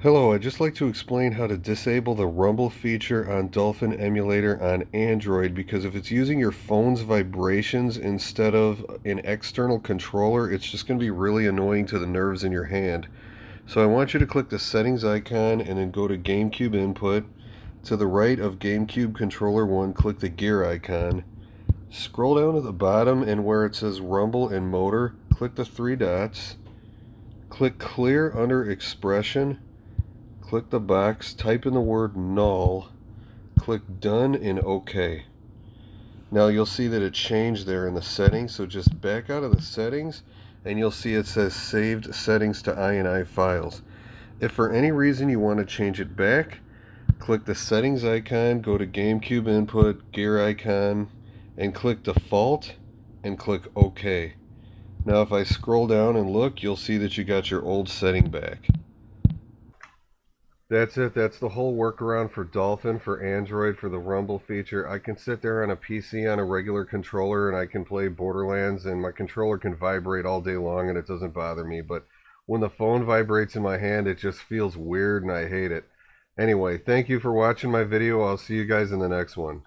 Hello, I'd just like to explain how to disable the rumble feature on Dolphin emulator on Android, because if it's using your phone's vibrations instead of an external controller, it's just going to be really annoying to the nerves in your hand. So I want you to click the settings icon and then go to GameCube input. To the right of GameCube controller 1, click the gear icon. Scroll down to the bottom and where it says rumble and motor, click the three dots. Click clear under expression. Click the box, type in the word null, click done and OK. Now you'll see that it changed there in the settings, so just back out of the settings and you'll see it says saved settings to INI files. If for any reason you want to change it back, click the settings icon, go to GameCube input, gear icon, and click default and click OK. Now if I scroll down and look, you'll see that you got your old setting back. That's it. That's the whole workaround for Dolphin for Android for the Rumble feature. I can sit there on a PC on a regular controller and I can play Borderlands and my controller can vibrate all day long and it doesn't bother me. But when the phone vibrates in my hand, it just feels weird and I hate it. Anyway, thank you for watching my video. I'll see you guys in the next one.